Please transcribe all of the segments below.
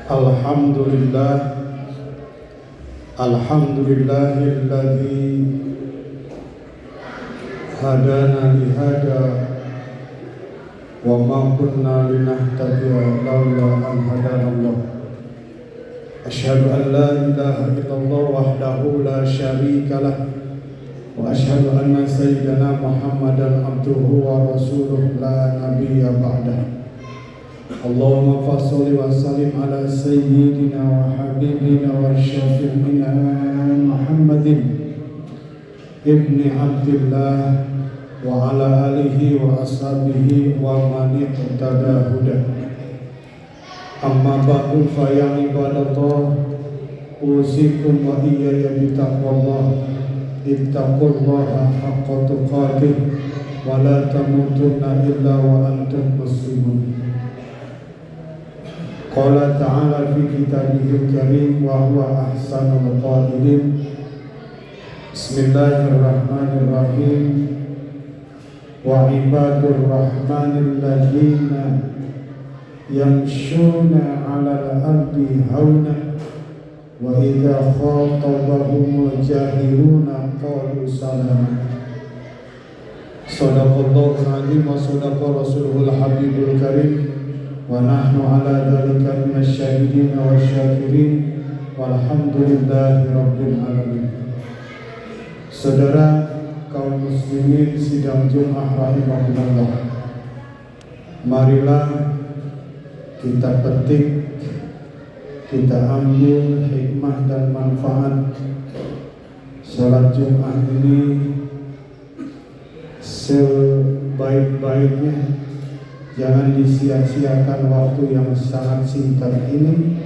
Alhamdulillah, alhamdulillahilladzi hadana lihada wa ma kunna linahtadiya laula an hadanallah. Asyhadu an la ilaha illallah wahdahu la syarika lah wa asyhadu anna sayyidana Muhammadan abduhu wa rasuluh la nabiyya ba'dah. Allahumma fasholli wa sallim ala sayyidina wa habibina wa syafi'ina Muhammadin ibni Abdillah wa ala alihi wa ashabihi wa man iqtada huda. Amma ba'du fa ya ibadallah, usikum wa iyaya bitaqwallah. Ittaqullaha haqqa tuqatih wa la tamutunna illa wa antum muslimun. Qala ta'ala fi kitabihil karim wa huwa ahsanul qailin. Bismillahirrahmanirrahim. Wa ibadur rahmanil ladzina yamshuna 'alal ardi hauna wa idza khatabahumul jahiluna qalu salama. Shadaqallahul 'azim wa shadaqa rasuluhul habibul karim. Wa nahnu ala dzalika minasyahidin wasyakirin walhamdulillahi rabbil alamin. Saudara kaum muslimin sidang Jumat rahimakumullah, marilah kita petik, kita ambil hikmah dan manfaat salat Jumat ini sebaik-baiknya. Jangan disia-siakan waktu yang sangat singkat ini,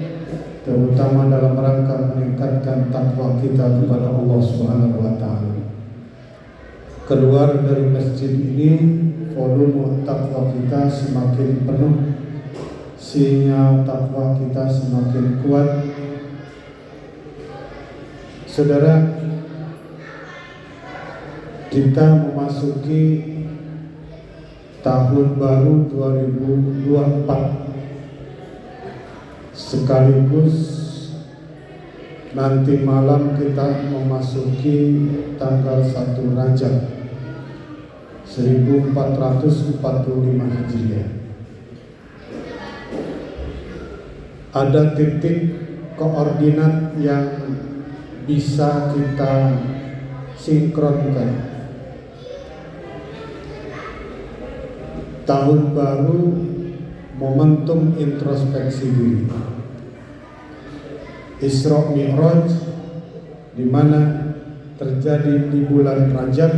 terutama dalam rangka meningkatkan takwa kita kepada Allah Subhanahu wa taala. Keluar dari masjid ini, volume takwa kita semakin penuh, sinyal takwa kita semakin kuat. Saudara, kita memasuki tahun baru 2024, sekaligus nanti malam kita memasuki tanggal 1 Rajab 1445 Hijriah. Ada titik koordinat yang bisa kita sinkronkan. Tahun baru, momentum introspeksi diri. Isra Mi'raj di mana terjadi di bulan Rajab,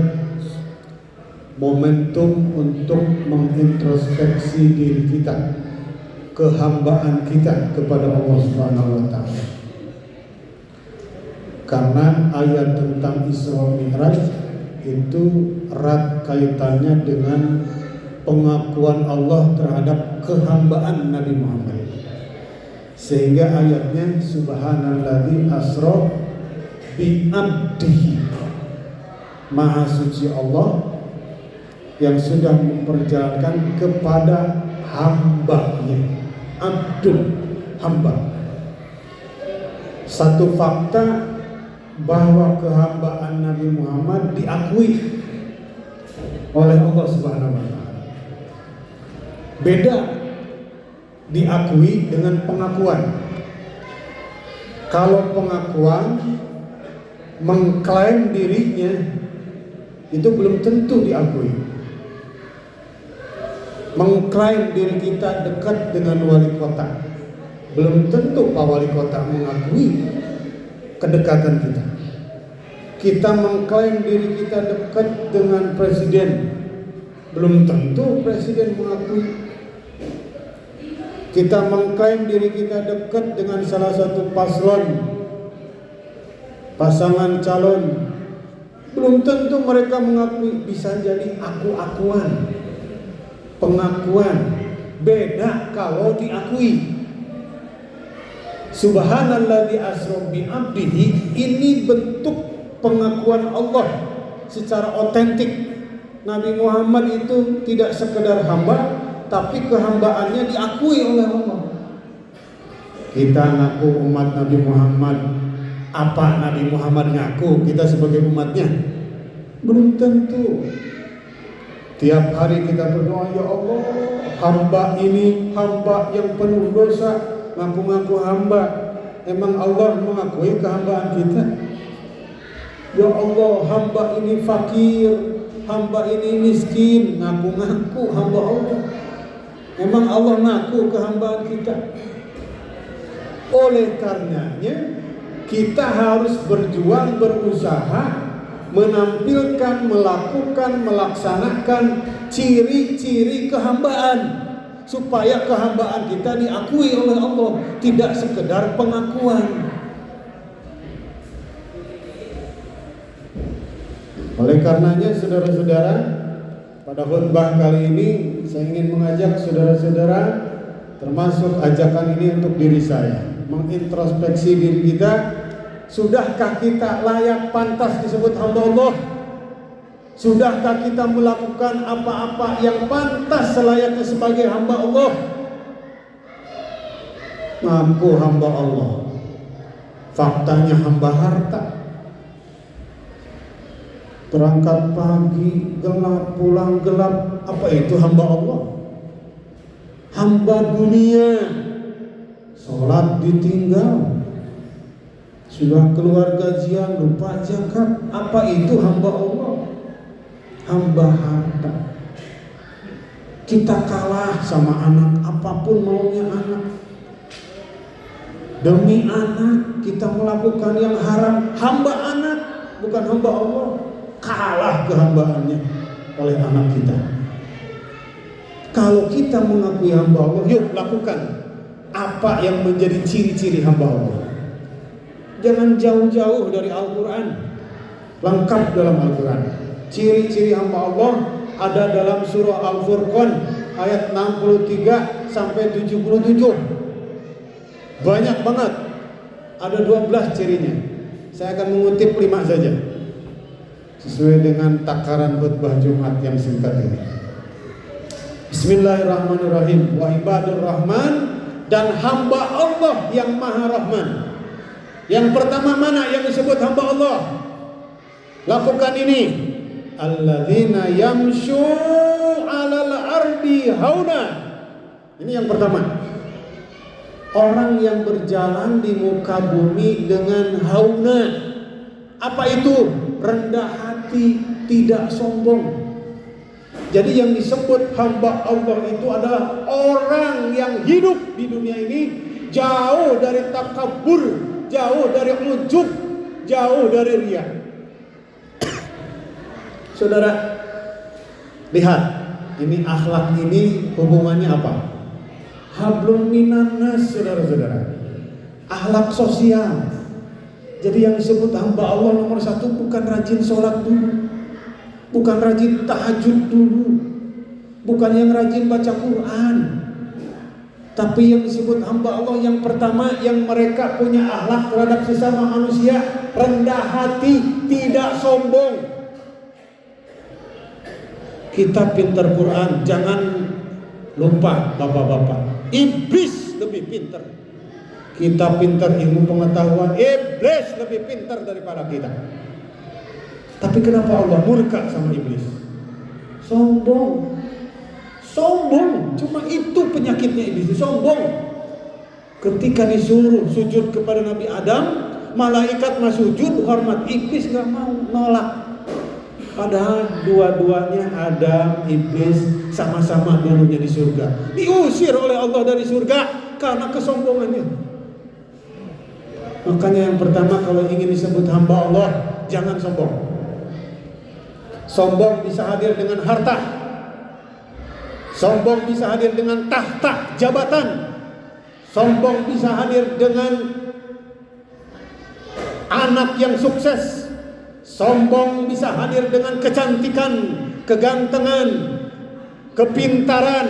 momentum untuk mengintrospeksi diri kita, kehambaan kita kepada Allah Subhanahu wa taala. Karena ayat tentang Isra Mi'raj itu erat kaitannya dengan pengakuan Allah terhadap kehambaan Nabi Muhammad, sehingga ayatnya subhanalladzi asra bi abdihi, maha suci Allah yang sudah memperjalankan kepada hambanya. Abdul, hamba. Satu fakta bahwa kehambaan Nabi Muhammad diakui oleh Allah Subhanahu wa taala. Beda diakui dengan pengakuan. Kalau pengakuan mengklaim dirinya itu belum tentu diakui. Mengklaim diri kita dekat dengan wali kota, belum tentu Pak Wali Kota mengakui kedekatan kita. Kita mengklaim diri kita dekat dengan presiden, belum tentu presiden mengakui. Kita mengklaim diri kita dekat dengan salah satu pasangan calon, belum tentu mereka mengakui. Bisa jadi aku-akuan, pengakuan. Beda kalau diakui. Subhanalladzi asra bi abdihi, ini bentuk pengakuan Allah secara otentik. Nabi Muhammad itu tidak sekedar hamba, tapi kehambaannya diakui oleh Allah. Kita ngaku umat Nabi Muhammad. Apa Nabi Muhammad ngaku kita sebagai umatnya? Belum tentu. Tiap hari kita berdoa, ya Allah, hamba ini hamba yang penuh dosa, ngaku-ngaku hamba. Emang Allah mengakui kehambaan kita? Ya Allah, hamba ini fakir, hamba ini miskin, ngaku-ngaku hamba Allah. Emang Allah ngaku kehambaan kita? Oleh karenanya kita harus berjuang, berusaha menampilkan, melakukan, melaksanakan ciri-ciri kehambaan supaya kehambaan kita diakui oleh Allah, tidak sekedar pengakuan. Oleh karenanya saudara-saudara, pada khutbah kali ini saya ingin mengajak saudara-saudara, termasuk ajakan ini untuk diri saya, mengintrospeksi diri kita. Sudahkah kita layak pantas disebut hamba Allah? Sudahkah kita melakukan apa-apa yang pantas selayaknya sebagai hamba Allah? Ngaku hamba Allah, faktanya hamba harta. Berangkat pagi gelap, pulang gelap. Apa itu hamba Allah? Hamba dunia, sholat ditinggal, sudah keluar gajian lupa zakat. Apa itu hamba Allah? Hamba harta. Kita kalah sama anak, apapun maunya anak. Demi anak kita melakukan yang haram. Hamba anak, bukan hamba Allah. Kalah kehambaannya oleh anak kita. Kalau kita mengakui hamba Allah, yuk lakukan apa yang menjadi ciri-ciri hamba Allah. Jangan jauh-jauh dari Al-Quran. Lengkap dalam Al-Quran. Ciri-ciri hamba Allah ada dalam surah Al-Furqan ayat 63 sampai 77. Banyak banget. Ada 12 cirinya. Saya akan mengutip 5 saja, sesuai dengan takaran khutbah Jumat yang singkat ini. Bismillahirrahmanirrahim. Wa ibadur rahman, dan hamba Allah yang maha rahman. Yang pertama mana yang disebut hamba Allah? Lakukan ini. Alladzina yamshu 'alal ardi hauna. Ini yang pertama. Orang yang berjalan di muka bumi dengan hauna. Apa itu? Rendah hati, tidak sombong. Jadi yang disebut hamba Allah itu adalah orang yang hidup di dunia ini jauh dari takabur, jauh dari ujub, jauh dari riya. Saudara, lihat, ini akhlak ini hubungannya apa? Hablum minan nas, saudara-saudara. Akhlak sosial. Jadi yang disebut hamba Allah nomor 1 bukan rajin sholat dulu, bukan rajin tahajud dulu, bukan yang rajin baca Quran. Tapi yang disebut hamba Allah yang pertama, yang mereka punya akhlak terhadap sesama manusia, rendah hati, tidak sombong. Kita pintar Quran, jangan lupa bapak-bapak, iblis lebih pintar. Kita pintar ilmu pengetahuan, iblis lebih pintar daripada kita. Tapi kenapa Allah murka sama iblis? Sombong. Sombong, cuma itu penyakitnya iblis, sombong. Ketika disuruh sujud kepada Nabi Adam, malaikat mah sujud, hormat. Iblis gak mau, nolak. Padahal dua-duanya Adam, iblis sama-sama dulunya di surga. Diusir oleh Allah dari surga karena kesombongannya. Makanya yang pertama, kalau ingin disebut hamba Allah, jangan sombong. Sombong bisa hadir dengan harta. Sombong bisa hadir dengan tahta jabatan. Sombong bisa hadir dengan anak yang sukses. Sombong bisa hadir dengan kecantikan, kegantengan, kepintaran.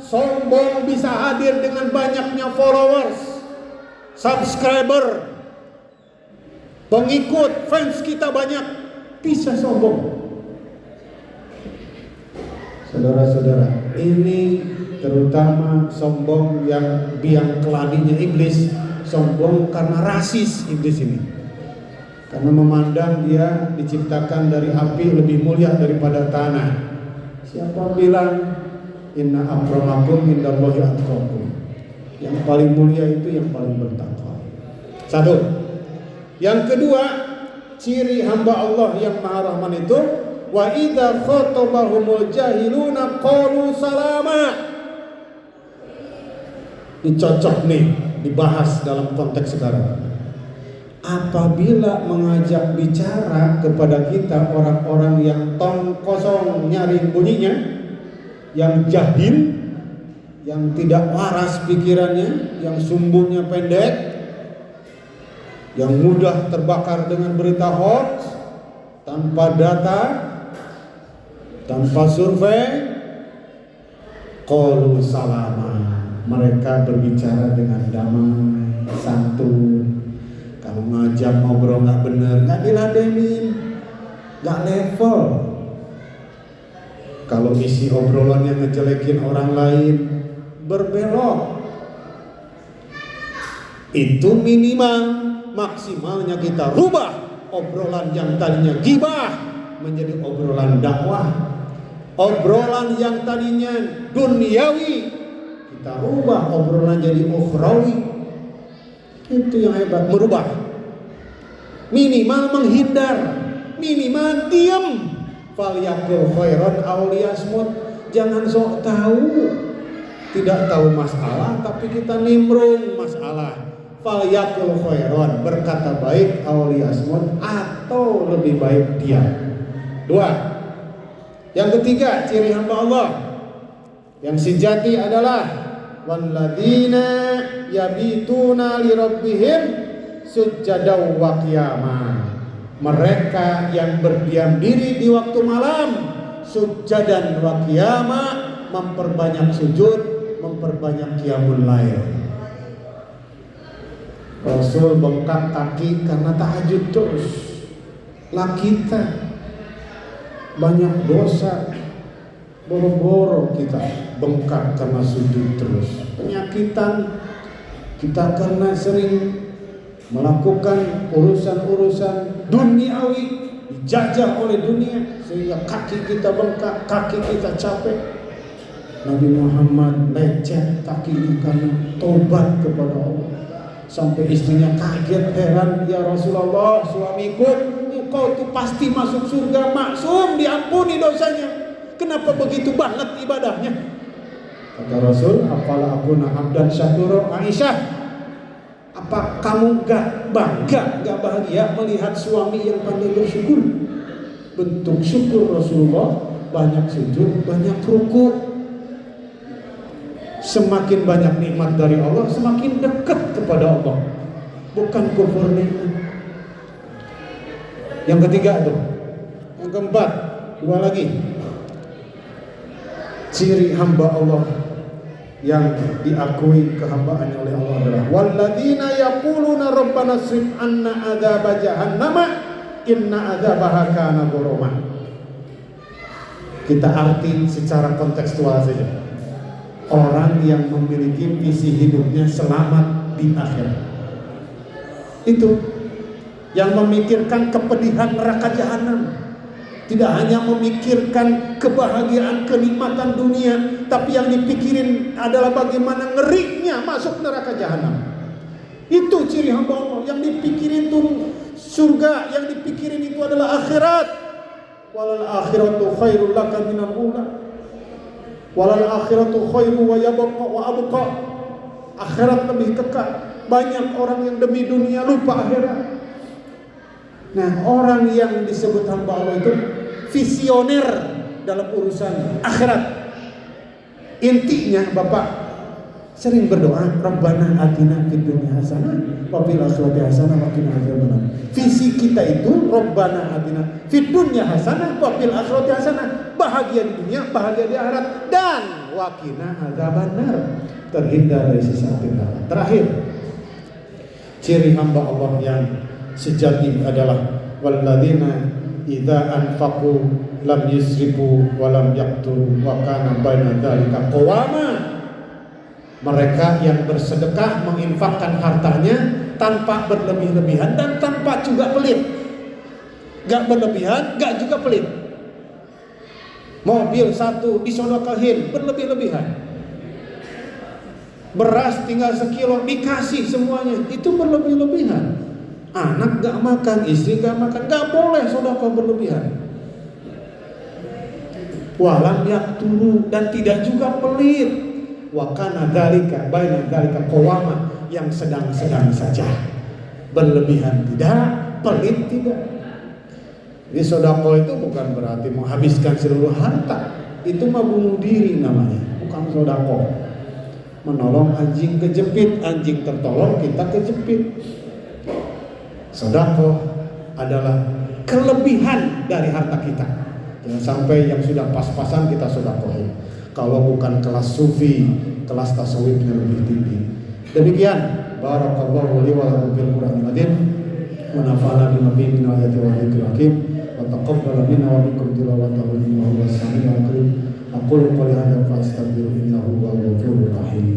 Sombong bisa hadir dengan banyaknya followers, subscriber, pengikut, fans kita banyak. Bisa sombong. Saudara-saudara, ini terutama sombong yang biang keladinya iblis. Sombong karena rasis iblis ini, karena memandang dia diciptakan dari api lebih mulia daripada tanah. Siapa bilang inna akramakum indallahi atqakum? Yang paling mulia itu yang paling bertakwa. Satu. Yang kedua, ciri hamba Allah yang Maha Rahman itu, wa idza khatabahumul jahiluna qalu salama. Ini cocok nih dibahas dalam konteks sekarang. Apabila mengajak bicara kepada kita orang-orang yang tong kosong nyaring bunyinya, yang jahil, yang tidak waras pikirannya, yang sumbunya pendek, yang mudah terbakar dengan berita hoax, tanpa data, tanpa survei, qalu salama. Mereka berbicara dengan damai, santun. Kalau ngajak ngobrol nggak bener, nggak diladenin, nggak level. Kalau isi obrolannya ngejelekin orang lain, berbelok. Itu minimal. Maksimalnya kita rubah obrolan yang tadinya gibah menjadi obrolan dakwah. Obrolan yang tadinya duniawi, kita rubah obrolan jadi ukhrawi. Itu yang hebat, merubah. Minimal menghindar, minimal diam. Falyakul khairan aw liyasmut. Jangan sok tahu, tidak tahu masalah tapi kita nimbrung masalah. Falyakul khairan, berkata baik, aw liyasmut, atau lebih baik diam. Dua. Yang ketiga, ciri hamba Allah yang sejati adalah walladzina yabituna lirabbihim sujjadaw wa qiyama. Mereka yang berdiam diri di waktu malam, sujjadan wa qiyama, memperbanyak sujud, memperbanyak qiyamul lail. Rasul bengkak kaki karena tahajud terus. Lah kita banyak dosa, boro-boro kita bengkak karena sujud terus. Penyakitan kita karena sering melakukan urusan-urusan duniawi, dijajah oleh dunia sehingga kaki kita bengkak, kaki kita capek. Nabi Muhammad lecet kakinya karena tobat kepada Allah. Sampai istrinya kaget, heran, ya Rasulullah, suamiku, engkau tuh pasti masuk surga, maksum, diampuni dosanya. Kenapa begitu banget ibadahnya? Kata Rasul, afala akuna abdan syakura. Aisyah, apa kamu gak bangga, gak bahagia melihat suami yang pandai bersyukur? Bentuk syukur Rasulullah, banyak sujud, banyak ruku. Semakin banyak nikmat dari Allah, semakin dekat kepada Allah, bukan kufur nikmat. Yang ketiga tuh. Yang keempat, dua lagi. Ciri hamba Allah yang diakui kehambaannya oleh Allah adalah walladzina yaquluna rabbana srif anna adzaba jahannama inna adzabaha kana ghurama. Kita arti secara kontekstual saja. Orang yang memiliki visi hidupnya selamat di akhirat, itu yang memikirkan kepedihan neraka jahanam. Tidak hanya memikirkan kebahagiaan kenikmatan dunia, tapi yang dipikirin adalah bagaimana ngerinya masuk neraka jahanam. Itu ciri hamba Allah. Yang dipikirin itu surga, yang dipikirin itu adalah akhirat. Walal akhiratu khairul laka minal ula. Walal akhiratu khairu wa yabqa wa abqa. Akhirat lebih kekal. Banyak orang yang demi dunia lupa akhirat. Nah, orang yang disebut hamba Allah itu visioner dalam urusan akhirat. Intinya Bapak sering berdoa, Rabbana atina fid dunya hasanah wa fil akhirati hasanah wa qina adzabannar. Visi kita itu Rabbana atina fid dunya hasanah wa fil akhirati hasanah. Bahagia di dunia, bahagia di akhirat, dan wa qina adzabannar, terhindar dari siksa api neraka. Terakhir, ciri hamba Allah yang sejati adalah walladzina idza anfaqu lam yusrifu wa lam yaqturu wa kana baina dzalika qawama. Mereka yang bersedekah menginfakkan hartanya tanpa berlebih-lebihan dan tanpa juga pelit. Gak berlebihan, gak juga pelit. Mobil satu disedekahin berlebih-lebihan. Beras tinggal sekilo dikasih semuanya, itu berlebih-lebihan. Anak gak makan, istri gak makan, gak boleh sedekah berlebihan. Walam yakturu, dan tidak juga pelit. Wa kana dzalika baina dzalika qawama, yang sedang-sedang saja. Berlebihan tidak, pelit tidak. Jadi sedekah itu bukan berarti menghabiskan seluruh harta. Itu mah bunuh diri namanya, bukan sedekah. Menolong anjing kejepit, anjing tertolong kita kejepit. Sedekah adalah kelebihan dari harta kita. Jangan sampai yang sudah pas-pasan kita sedekahin. Kalau bukan kelas sufi, kelas tasawufnya lebih tinggi. Demikian, barakallahu li wa lakum fil Qur'anil azim, wa nafa'ana bima fihi min ayati wa dzikril hakim, wa taqabbala minna wa minkum tilawatahu innahu huwas samiul alim. Aqulu qawli hadza fa astaghfiru innahu huwal ghafurur rahim.